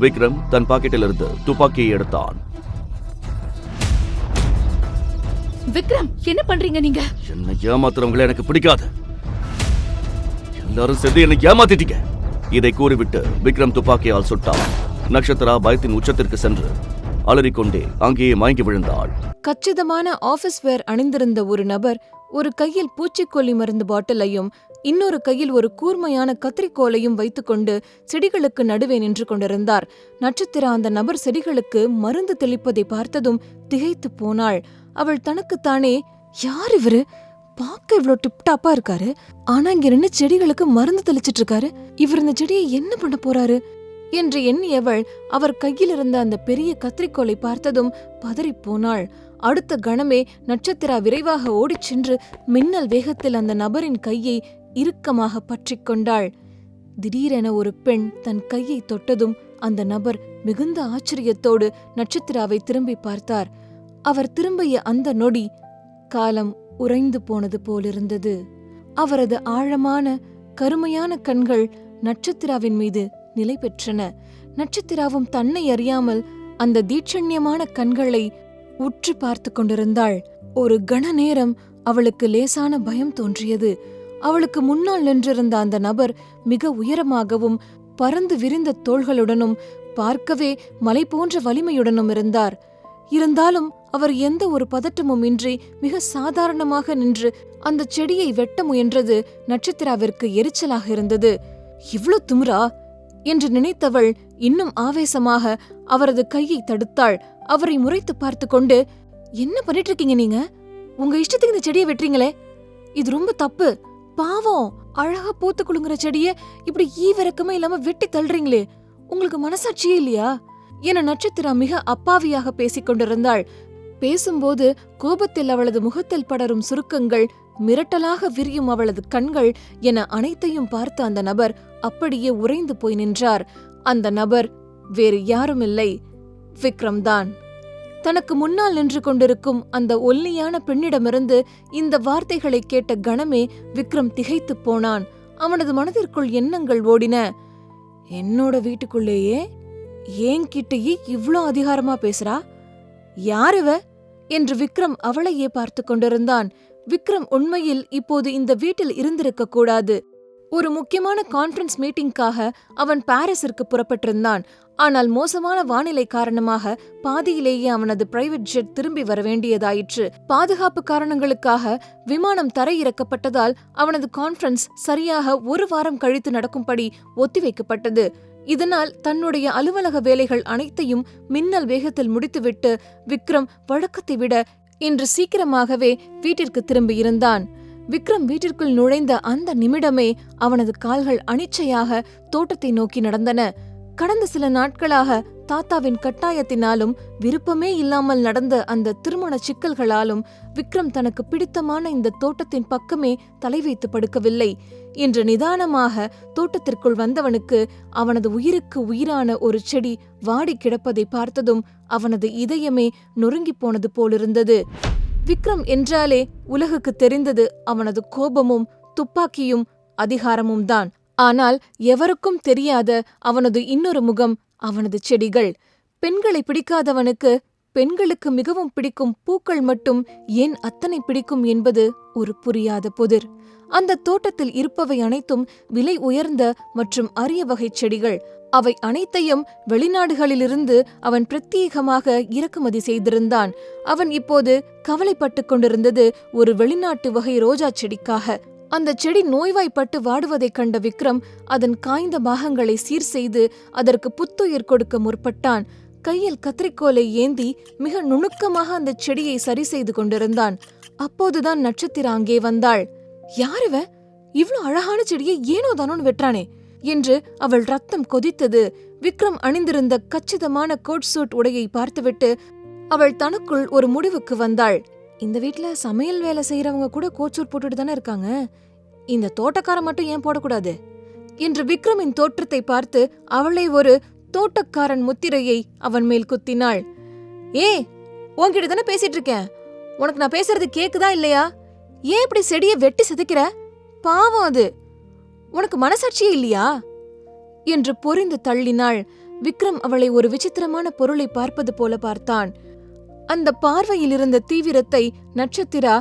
விக்ரம் தன் பாக்கெட்டிலிருந்து துப்பாக்கியை எடுத்தான். விக்ரம், என்ன பண்றீங்க நீங்க? என்னை ஏமாத்துறவங்களை எனக்கு பிடிக்காது. எல்லாரும் சேர்ந்து என்னை ஏமாத்திட்டீங்க. இதை கூறிவிட்டு விக்ரம் துப்பாக்கியால் சுட்டான். நட்சத்திரா பயத்தின் உச்சத்திற்கு சென்று அலறிக்கொண்டே அங்கேயே மயங்கி விழுந்தாள். கச்சிதமான ஆபீஸ் வேர் அணிந்திருந்த ஒரு நபர் ஒரு கையில் பூச்சிக்கொல்லி மருந்து பாட்டிலையும் இன்னொரு கையில் ஒரு கூர்மையான கத்திரிக்கோலையும் வைத்துக்கொண்டு செடிகளுக்கு நடுவே நின்று கொண்டிருந்தார். நட்சத்திரா அந்த நபர் செடிகளுக்கு மருந்து தெளிப்பதை பார்த்ததும் திகைத்து போனாள். அவள் தனக்குத்தானே, யார் இவரு? பார்க்க இவ்வளோ டிப்டாப்பா இருக்காரு, ஆனா இங்க நின்று செடிகளுக்கு மருந்து தெளிச்சிட்டு இருக்காரு. இவர் இந்த செடியை என்ன பண்ண போறாரு என்று எண்ணியவள் அவர் கையில் இருந்த அந்த பெரிய கத்திரிக்கோலை பார்த்ததும் பதறிப்போனாள். அடுத்த கணமே நட்சத்திரா விரைவாக ஓடிச் சென்று மின்னல் வேகத்தில் அந்த நபரின் கையை இறுக்கமாக பற்றிக் கொண்டாள். திடீரென ஒரு பெண் தன் கையை தொட்டதும் அந்த நபர் மிகுந்த ஆச்சரியத்தோடு நட்சத்திராவை திரும்பி பார்த்தார். அவர் திரும்பிய அந்த நொடி காலம் உறைந்து போனது போலிருந்தது. அவரது ஆழமான கருமையான கண்கள் நட்சத்திராவின் மீது நிலை பெற்றன. நட்சத்திராவும் தன்னை அறியாமல் அந்த தீட்சண்யமான கண்களை உற்று பார்த்து கொண்டிருந்தாள். ஒரு கண நேரம் அவளுக்கு லேசான பயம் தோன்றியது. அவளுக்கு முன்னால் நின்றிருந்த அந்த நபர் மிக உயரமாகவும் பறந்து விரிந்த தோள்களுடனும் பார்க்கவே மலை போன்ற வலிமையுடனும் இருந்தார். இருந்தாலும் அவர் எந்த ஒரு பதட்டமும் இன்றி மிக சாதாரணமாக நின்று அந்த செடியை வெட்ட முயன்றது நட்சத்திராவிற்கு எரிச்சலாக இருந்தது. இவ்ளோ திமிரா என்று நினைத்தவள் இன்னும் ஆவேசமாக அவரது கையை தடுத்தாள். அவரை முறைத்து பார்த்து கொண்டு, என்ன பண்ணிட்டு இருக்கீங்க நீங்க? உங்க இஷ்டத்துக்கு இந்த செடியை வெட்டுறீங்களே, இது ரொம்ப தப்பு. பாவம், அழகா பூத்து குலுங்குற செடிய இப்படி ஈவிரக்கமே இல்லாம வெட்டி தள்ளுறீங்களே, உங்களுக்கு மனசாட்சியே இல்லையா என நட்சத்திரா மிக அப்பாவியாக பேசிக் கொண்டிருந்தாள். பேசும்போது கோபத்தில் அவளது முகத்தில் படரும் சுருக்கங்கள், மிரட்டலாக விரியும் அவளது கண்கள் என அனைத்தையும் பார்த்த அந்த நபர் அப்படியே உறைந்து போய் நின்றார். அந்த நபர் வேறு யாருமில்லை, விக்ரம் தான். தனக்கு முன்னால் நின்று கொண்டிருக்கும் அந்த ஒல்லியான பெண்ணிடமிருந்து இந்த வார்த்தைகளை கேட்ட கணமே விக்ரம் திகைத்துப் போனான். அவனது மனதிற்குள் எண்ணங்கள் ஓடின. என்னோட வீட்டுக்குள்ளேயே ஏன்கிட்டயே இவ்ளோ அதிகாரமா பேசுறா? யாருவ என்று விக்ரம் அவளையே பார்த்து கொண்டிருந்தான். விக்ரம் உண்மையில் இப்போது இந்த வீட்டில் இருந்திருக்க கூடாது. ஒரு முக்கியமான கான்ஃபரன்ஸ் மீட்டிங்காக அவன் பாரிஸிற்கு புறப்பட்டிருந்தான். ஆனால் மோசமான வானிலை காரணமாக பாதியிலேயே அவனது பிரைவேட் ஜெட் திரும்பி வர வேண்டியதாயிற்று. பாதுகாப்பு காரணங்களுக்காக விமானம் தரையிறக்கப்பட்டதால் அவனது கான்ஃபரன்ஸ் சரியாக ஒரு வாரம் கழித்து நடக்கும்படி ஒத்திவைக்கப்பட்டது. இதனால் தன்னுடைய அலுவலக வேலைகள் அனைத்தையும் மின்னல் வேகத்தில் முடித்துவிட்டு விக்ரம் வழக்கத்தை விட இன்று சீக்கிரமாகவே வீட்டிற்கு திரும்பியிருந்தான். விக்ரம் வீட்டிற்குள் நுழைந்த அந்த நிமிடமே அவனது கால்கள் அனிச்சையாக தோட்டத்தை நோக்கி நடந்தன. கடந்த சில நாட்களாக தாத்தாவின் கட்டாயத்தினாலும் விருப்பமே இல்லாமல் நடந்த அந்த திருமண சிக்கல்களாலும் விக்ரம் தனக்கு பிடித்தமான இந்த தோட்டத்தின் பக்கமே தலை வைத்து படுக்கவில்லை. இன்று நிதானமாக தோட்டத்திற்குள் வந்தவனுக்கு அவனது உயிருக்கு உயிரான ஒரு செடி வாடி கிடப்பதை பார்த்ததும் அவனது இதயமே நொறுங்கிப் போனது போலிருந்தது. விக்ரம் என்றாலே உலகுக்கு தெரிந்தது அவனது கோபமும் துப்பாக்கியும் அதிகாரமும் தான். ஆனால் எவருக்கும் தெரியாத அவனது இன்னொரு முகம் அவனது செடிகள். பெண்களை பிடிக்காதவனுக்கு பெண்களுக்கு மிகவும் பிடிக்கும் பூக்கள் மட்டும் ஏன் அத்தனை பிடிக்கும் என்பது ஒரு புரியாத புதிர். அந்த தோட்டத்தில் இருப்பவை அனைத்தும் விலை உயர்ந்த மற்றும் அரிய வகை செடிகள். அவை அனைத்தையும் வெளிநாடுகளிலிருந்து அவன் பிரத்யேகமாக இறக்குமதி செய்திருந்தான். அவன் இப்போது கவலைப்பட்டு கொண்டிருந்தது ஒரு வெளிநாட்டு வகை ரோஜா செடிக்காக. அந்த செடி நோய்வாய்ப்பட்டு வாடுவதைக் கண்ட விக்ரம் அதன் காய்ந்த பாகங்களை சீர் செய்து அதற்கு புத்துயிர் கொடுக்க முற்பட்டான். கையில் கத்திரிக்கோலை ஏந்தி மிக நுணுக்கமாக அந்த செடியை சரி செய்து கொண்டிருந்தான். அப்போதுதான் நட்சத்திரா அங்கே வந்தாள். யாருவ? இவ்ளோ அழகான செடியை ஏனோ தானோன்னு வெற்றானே என்று அவள் ரத்தம் கொதித்தது. விக்ரம் அணிந்திருந்த கச்சிதமான கோட் சூட் உடையை பார்த்துவிட்டு அவள் தனக்குள் ஒரு முடிவுக்கு வந்தாள். இந்த வீட்ல சமையல் வேலை செய்யறவங்க கூட கோட் சூட் போட்டுட்டு தானே இருக்காங்க, இந்த தோட்டக்கார மட்டும் ஏன் போடக்கூடாது என்று விக்ரமின் தோற்றத்தை பார்த்து அவளை ஒரு தோட்டக்காரன் முத்திரையை அவன் மேல் குத்தினாள். ஏ, உன்கிட்ட தானே பேசிட்டு இருக்கேன், உனக்கு நான் பேசுறது கேக்குதா இல்லையா? ஏன் இப்படி செடியை வெட்டி சிதைக்கிற? பாவம், அது உனக்கு மனசாட்சியே இல்லையா என்று பொறிந்து தள்ளினாள். விக்ரம் அவளை ஒரு விசித்திரமான பொருளை பார்ப்பது போல பார்த்தான். அந்த பார்வையில் இருந்த தீவிரத்தை நட்சத்திரா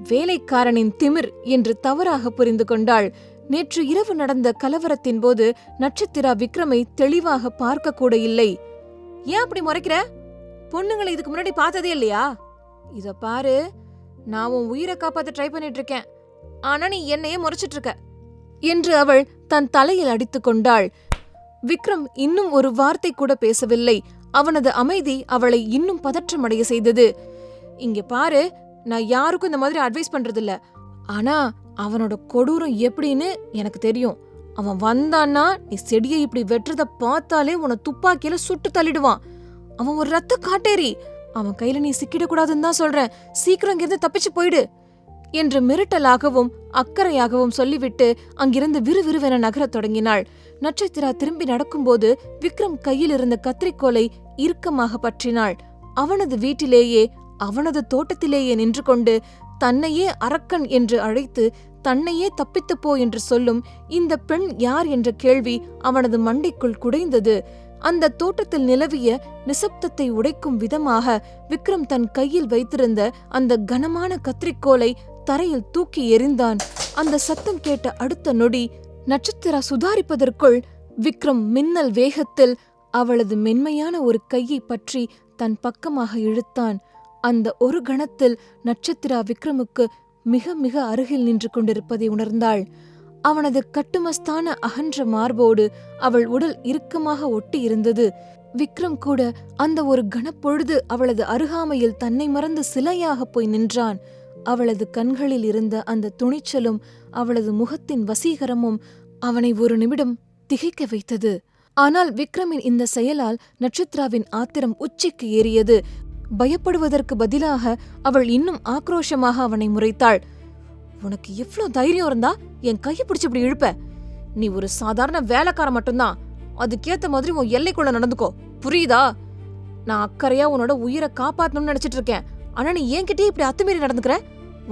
வேலைக்காரனின் திமிர் என்று தவறாக புரிந்து கொண்டாள். நேற்று இரவு நடந்த கலவரத்தின் போது நட்சத்திரா விக்ரமை தெளிவாக பார்க்க கூட இல்லை. ஏன் அப்படி முறைக்கிற? பொண்ணுங்களை இதுக்கு முன்னாடி பார்த்ததே இல்லையா? இத பாரு, நான் உன் உயிரை காப்பாத்த ட்ரை பண்ணிட்டு இருக்கேன், ஆனா நீ என்னையே முறைச்சிட்டு இருக்க என்று அவள் தன் தலையில் அடித்துக் கொண்டாள். விக்ரம் இன்னும் ஒரு வார்த்தை கூட பேசவில்லை. அவனது அமைதி அவளை இன்னும் பதற்றமடைய செய்தது. இங்க பாரு, நான் யாருக்கும் இந்த மாதிரி அட்வைஸ் பண்றதில்ல, ஆனா அவனோட கொடூரம் எப்படின்னு எனக்கு தெரியும். அவன் வந்தான்னா நீ செடியை இப்படி வெட்டுறத பார்த்தாலே உன்னை துப்பாக்கியில சுட்டு தள்ளிடுவான். அவன் ஒரு ரத்த காட்டேரி. அவன் கையில நீ சிக்கிடக்கூடாதுன்னு தான் சொல்றேன். சீக்கிரம் இங்கிருந்து தப்பிச்சு போயிடு என்று மிரட்டலாகவும் அக்கறையாகவும் சொல்லிவிட்டு அங்கிருந்து விறுவிறுவென நகரத் தொடங்கினாள். நட்சத்திரா திரும்பி நடக்கும்போது விக்ரம் கையில் இருந்த கத்திரிக்கோலை இறுக்கமாக பற்றினாள். அவனது வீட்டிலேயே, அவனது தோட்டத்திலேயே நின்று கொண்டு தன்னையே அரக்கன் என்று அழைத்து தன்னையே தப்பித்துப் போ என்று சொல்லும் இந்த பெண் யார் என்ற கேள்வி அவனது மண்டைக்குள் குடைந்தது. அந்த தோட்டத்தில் நிலவிய நிசப்தத்தை உடைக்கும் விதமாக விக்ரம் தன் கையில் வைத்திருந்த அந்த கனமான கத்திரிக்கோலை தரையில் தூக்கி எறிந்தான். அந்த சத்தம் கேட்ட அடுத்த நொடி நட்சத்திரா சுதாரிப்பதற்குள் விக்ரம் மின்னல் வேகத்தில் அவளது மென்மையான ஒரு கையை பற்றி தன் பக்கமாக இழுத்தான். அந்த ஒரு கணத்தில் நட்சத்திரா விக்ரமுக்கு மிக மிக அருகில் நின்று கொண்டிருப்பதை உணர்ந்தாள். அவனது கட்டுமஸ்தான அகன்ற மார்போடு அவள் உடல் இறுக்கமாக ஒட்டி இருந்தது. விக்ரம் கூட அந்த ஒரு கணப்பொழுது அவளது அருகாமையில் தன்னை மறந்து சிலையாக போய் நின்றான். அவளது கண்களில் இருந்த அந்த துணிச்சலும் அவளது முகத்தின் வசீகரமும் அவனை ஒரு நிமிடம் திகைக்க வைத்தது. ஆனால் விக்ரமின் இந்த செயலால் நட்சத்திராவின் ஆத்திரம் உச்சிக்கு ஏறியது. பயப்படுவதற்கு பதிலாக அவள் இன்னும் ஆக்ரோஷமாக அவனை முறைத்தாள். உனக்கு எவ்ளோ தைரியம் இருந்தா என் கையை பிடிச்சு இப்படி இழுப்ப? நீ ஒரு சாதாரண வேலைக்கார மட்டும்தான். அதுக்கேத்த மாதிரி உன் எல்லைக்குள்ள நடந்துக்கோ, புரியுதா? நான் அக்கறையா உன்னோட உயிரை காப்பாத்தணும்னு நினைச்சிட்டு இருக்கேன், ஆனா நீ என்கிட்டயே இப்படி அத்துமீறி நடந்துக்கிற.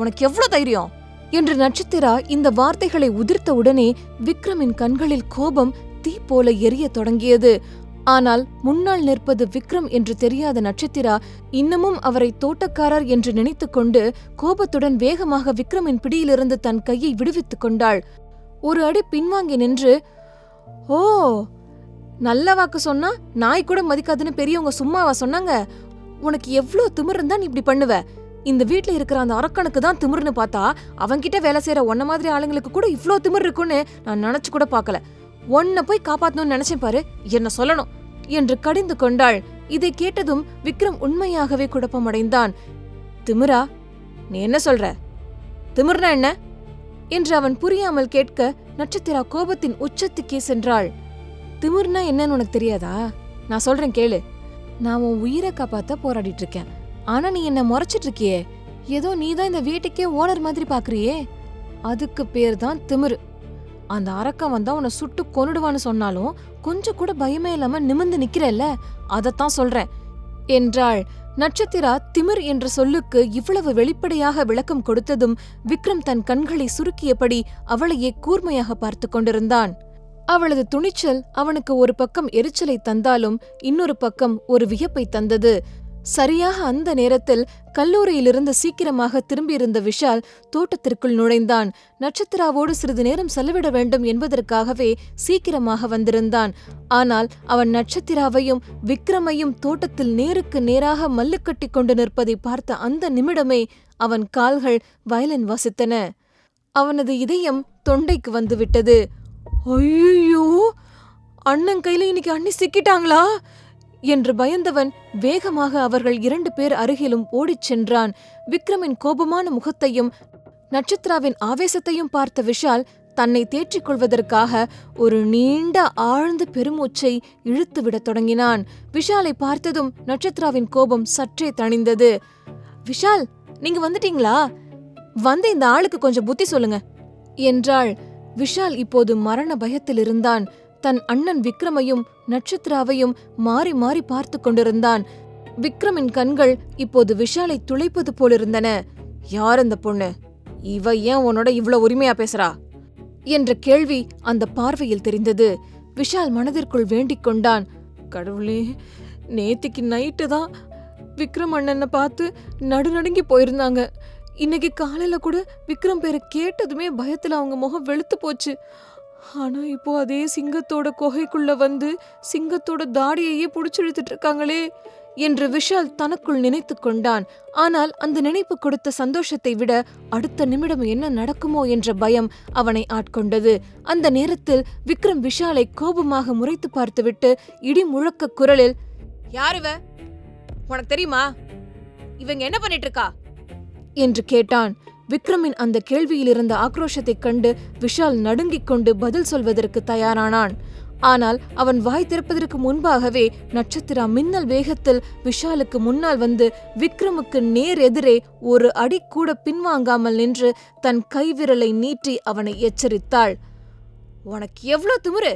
உனக்கு எவ்ளோ தைரியம் என்று நட்சத்திரா இந்த வார்த்தைகளை உதிர்த்த உடனே விக்ரமின் கண்களில் கோபம் தீ போல எரிய தொடங்கியது. ஆனால் முன்னால் நிற்பது விக்ரம் என்று தெரியாத நட்சத்திரா இன்னமும் அவரை தோட்டக்காரர் என்று நினைத்துக் கொண்டு கோபத்துடன் வேகமாக விக்ரமின் பிடியிலிருந்து தன் கையை விடுவித்துக் கொண்டாள். ஒரு அடி பின்வாங்கி நின்று, ஓ, நல்ல வாக்கு சொன்னா நாய் கூட மதிக்காதுன்னு பெரியவங்க சும்மாவா சொன்னாங்க? உனக்கு எவ்ளோ திமிர் இருந்தா நீ இப்படி பண்ணுவ? இந்த வீட்ல இருக்கிற அந்த அரக்கனுக்கு தான் திமிர்னு பார்த்தா அவன்கிட்ட வேலை செய்யற ஒன்ன மாதிரி ஆளுங்களுக்கு கூட இவ்ளோ திமிர் இருக்குன்னு நான் நினைச்சு கூட பார்க்கல. ஒன்ன போய் காப்பாத்தணும்னு நினைச்சேன் பாரு, என்ன சொல்லணும் என்று கடிந்து கொண்டாள். இதை கேட்டதும் விக்ரம் உண்மையாகவே குழப்பமடைந்தான். திமிரா? நீ என்ன சொல்ற? திமிர்னா என்ன என்று அவன் புரியாமல் கேட்க நட்சத்திரா கோபத்தின் உச்சத்துக்கே சென்றாள். திமிர்னா என்னன்னு உனக்கு தெரியாதா? நான் சொல்றேன் கேளு. நான் உன் உயிரை காப்பாத்த போராடிட்டு இருக்கேன், ஆனா நீ என்ன முறைச்சிட்டு இருக்கியே. ஏதோ நீதான் இந்த வீட்டுக்கே ஓனர் மாதிரி பாக்குறியே, அதுக்கு பேர் தான் திமிரு. அந்த அரக்கன் வந்தா உன்னை சுட்டு கொன்னுடுவான்னு சொன்னாலும் கொஞ்சம் கூட பயமே இல்லாம நிமிர்ந்து நிக்கிறல்ல, அதத்தான் சொல்றேன் என்றாள். நட்சத்திரா திமிர் என்ற சொல்லுக்கு இவ்வளவு வெளிப்படையாக விளக்கம் கொடுத்ததும் விக்ரம் தன் கண்களை சுருக்கியபடி அவளையே கூர்மையாக பார்த்து கொண்டிருந்தான். அவளது துணிச்சல் அவனுக்கு ஒரு பக்கம் எரிச்சலை தந்தாலும் இன்னொரு பக்கம் ஒரு வியப்பை தந்தது. சரியாக அந்த நேரத்தில் கல்லூரியிலிருந்து சீக்கிரமாக திரும்பியிருந்த விஷால் தோட்டத்திற்குள் நுழைந்தான். நட்சத்திராவோடு சிறிது நேரம் செலவிட வேண்டும் என்பதற்காகவே சீக்கிரமாக வந்திருந்தான். ஆனால் அவன் நட்சத்திராவையும் விக்ரமையும் தோட்டத்தில் நேருக்கு நேராக மல்லுக்கட்டி கொண்டு நிற்பதை பார்த்த அந்த நிமிடமே அவன் கால்கள் வயலின் வாசித்தன. அவனது இதயம் தொண்டைக்கு வந்துவிட்டது. ஐயோ, அண்ணன் கையில இன்னைக்கு அண்ணி சிக்கிட்டாங்களா என்று பயந்தவன் வேகமாக அவர்கள் 2 பேர் அருகிலும் ஓடிச் சென்றான். விக்ரமின் கோபமான முகத்தையும் நட்சத்திராவின் ஆவேசத்தையும் பார்த்த விஷால் தன்னை தேற்றிக் கொள்வதற்காக ஒரு நீண்ட ஆழ்ந்த பெருமூச்சை இழுத்துவிடத் தொடங்கினான். விஷாலை பார்த்ததும் நட்சத்திராவின் கோபம் சற்றே தணிந்தது. விஷால், நீங்க வந்துட்டீங்களா? வந்து இந்த ஆளுக்கு கொஞ்சம் புத்தி சொல்லுங்க என்றாள். விஷால் இப்போது மரண பயத்தில் இருந்தான். தன் அண்ணன் விக்ரமையும் நட்சத்திராவையும் மாறி மாறி பார்த்து கொண்டிருந்தான். விக்ரமின் கண்கள் இப்போது விஷாலை துளைப்பது போலிருந்தன. யார் அந்த பொண்ணு? இவ ஏன் உன்னோட இவ்ளோ உரிமையா பேசுறா என்ற கேள்வி அந்த பார்வையில் தெரிந்தது. விஷால் மனதிற்குள் வேண்டிக் கொண்டான். கடவுளே, நேத்திக்கு நைட்டு தான் விக்ரம் அண்ணனை பார்த்து நடுநடுங்கி போயிருந்தாங்க. இன்னைக்கு காலையில கூட விக்ரம் பேரை கேட்டதுமே பயத்துல அவங்க முகம் வெளுத்து போச்சு. ஆனா இப்போ அதே சிங்கத்தோட குகைக்குள்ள வந்து சிங்கத்தோட தாடியையே புடிச்சு இழுத்துட்டு இருக்காங்களே என்று விஷால் தனக்குள் நினைத்து கொண்டான். ஆனால் அந்த நினைப்பு கொடுத்த சந்தோஷத்தை விட அடுத்த நிமிடம் என்ன நடக்குமோ என்ற பயம் அவனை ஆட்கொண்டது. அந்த நேரத்தில் விக்ரம் விஷாலை கோபமாக முறைத்து பார்த்துவிட்டு இடி முழக்க குரலில், யாருவ, உனக்கு தெரியுமா, இவங்க என்ன பண்ணிட்டு இருக்கா என்று கேட்டான். விக்ரமின் அந்த கேள்வியில் இருந்த ஆக்ரோஷத்தைக் கண்டு விஷால் நடுங்கிக் கொண்டு பதில் சொல்வதற்கு தயாரானான். ஆனால் அவன் வாய் திறப்பதற்கு முன்பாகவே நட்சத்திரா மின்னல் வேகத்தில் விஷாலுக்கு முன்னால் வந்து விக்ரமுக்கு நேர் எதிரே ஒரு அடி கூட பின்வாங்காமல் நின்று தன் கைவிரலை நீட்டி அவனை எச்சரித்தாள். உனக்கு எவ்வளவு திமிரு!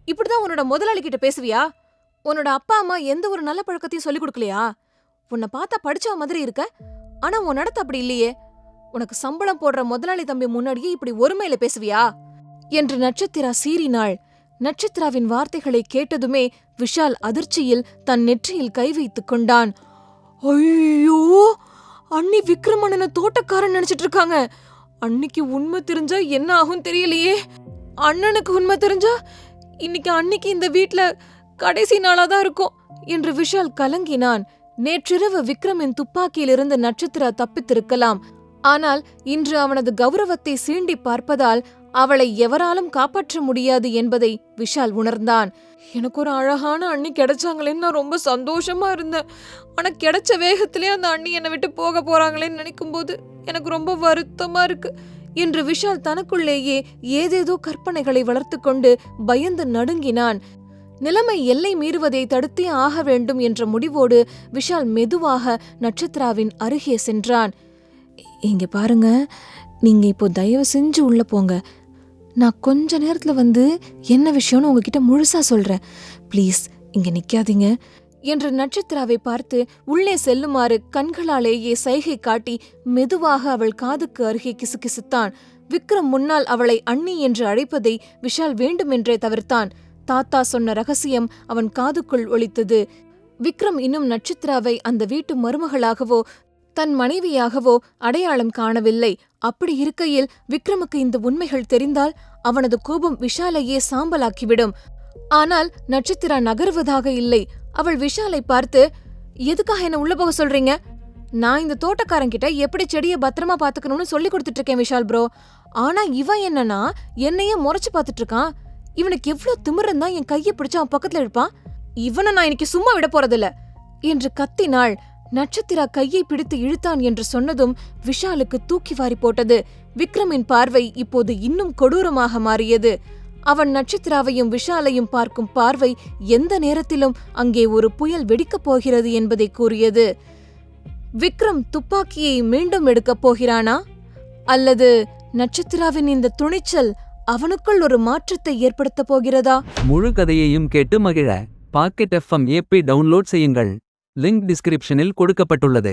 இப்படிதான் உன்னோட முதலாளி கிட்ட பேசுவியா? உன்னோட அப்பா அம்மா எந்த ஒரு நல்ல பழக்கத்தையும் சொல்லிக் கொடுக்கலையா? உன்னை பார்த்தா படிச்சவ மாதிரி இருக்க, ஆனா உன் நடத்த அப்படி இல்லையே. உனக்கு சம்பளம் போடுற முதலாளி தம்பி முன்னாடியே இப்படி ஒருமையில பேசுவியா என்று நட்சத்திரா சீறினாள். நட்சத்திராவின் வார்த்தைகளை கேட்டதுமே விஷால் அதிர்ச்சியில் தன் நெற்றியில் கை வைத்துக் கொண்டான். ஐயோ, அண்ணி விக்ரமண்ணனை தோட்டக்காரன் நினைச்சிட்டு இருக்காங்க. அன்னிக்கு உண்மை தெரிஞ்சா என்ன ஆகும் தெரியலையே. அண்ணனுக்கு உண்மை தெரிஞ்சா இன்னைக்கு அன்னிக்கு இந்த வீட்ல கடைசி நாளாதான் இருக்கும் என்று விஷால் கலங்கினான். நேற்றிரவு விக்ரமின் துப்பாக்கியிலிருந்து நட்சத்திரா தப்பித்திருக்கலாம். ஆனால் இன்று அவனது கௌரவத்தை சீண்டி பார்ப்பதால் அவளை எவராலும் காப்பாற்ற முடியாது என்பதை விஷால் உணர்ந்தான். எனக்கு ஒரு அழகான அண்ணி கிடைச்சாங்களேன்னு நான் ரொம்ப சந்தோஷமா இருந்தேன். ஆனா கிடைச்ச வேகத்திலே அந்த அண்ணி என்னை விட்டு போக போறாங்களேன்னு நினைக்கும் போது எனக்கு ரொம்ப வருத்தமா இருக்கு என்று விஷால் தனக்குள்ளேயே ஏதேதோ கற்பனைகளை வளர்த்து கொண்டு பயந்து நடுங்கினான். நிலைமை எல்லை மீறுவதை தடுத்தே ஆக வேண்டும் என்ற முடிவோடு விஷால் மெதுவாக நட்சத்திராவின் அருகே சென்றான். இங்க பாருங்க, நீங்க இப்போ தயவு செஞ்சு உள்ள போங்க. நான் கொஞ்ச நேரத்துல வந்து என்ன விஷயம்னு உங்ககிட்ட முழுசா சொல்றேன். ப்ளீஸ் இங்க நிக்காதீங்க என்று நட்சத்திராவை பார்த்து உள்ளே செல்லுமாறு கண்களாலேயே சைகை காட்டி மெதுவாக அவள் காதுக்கு அருகே கிசுகிசுத்தான். விக்ரம் முன்னால் அவளை அண்ணி என்று அழைப்பதை விஷால் வேண்டுமென்றே தவிர்த்தான். தாத்தா சொன்ன ரகசியம் அவன் காதுக்குள் ஒலித்தது. விக்ரம் இன்னும் நட்சத்திராவை அந்த வீட்டு மருமகளாகவோ தன் மனைவியாகவோ அடையாளம் காணவில்லை. அப்படி இருக்கையில் விக்ரமுக்கு இந்த உண்மைகள் தெரிந்தால் அவனது கோபம் விஷாலையே சாம்பலாக்கிவிடும். ஆனால் நட்சத்திரா நகருவதாக இல்லை. அவள் விஷாலை பார்த்து, எதுக்காக என்ன உள்ள போக சொல்றீங்க? நான் இந்த தோட்டக்காரங்கிட்ட எப்படி செடியை பத்திரமா பாத்துக்கணும்னு சொல்லி கொடுத்துட்டு இருக்கேன் விஷால் ப்ரோ. ஆனா இவன் என்னன்னா என்னையே முறைச்சு பாத்துட்டு இருக்கான். இவனுக்கு எவ்வளவு திமிருந்தா என் கையை பிடிச்சு அவன் பக்கத்துல இருப்பான். இவனை நான் இன்னைக்கு சும்மா விட போறதில்ல என்று கத்தினாள். நட்சத்திரா கையை பிடித்து இழுத்தான் என்று சொன்னதும் விஷாலுக்கு தூக்கி வாரி போட்டது. விக்ரமின் பார்வை இப்போது இன்னும் கொடூரமாக மாறியது. அவன் நட்சத்திராவையும் விஷாலையும் பார்க்கும் பார்வை எந்த நேரத்திலும் அங்கே ஒரு புயல் வெடிக்கப் போகிறது என்பதை கூறியது. விக்ரம் துப்பாக்கியை மீண்டும் எடுக்கப் போகிறானா? அல்லது நட்சத்திராவின் இந்த துணிச்சல் அவனுக்குள் ஒரு மாற்றத்தை ஏற்படுத்தப் போகிறதா? முழு கதையையும் கேட்டு மகிழ பாக்கெட் FM ஆப்பை டவுன்லோட் செய்யுங்கள். லிங்க் டிஸ்கிரிப்ஷனில் கொடுக்கப்பட்டுள்ளது.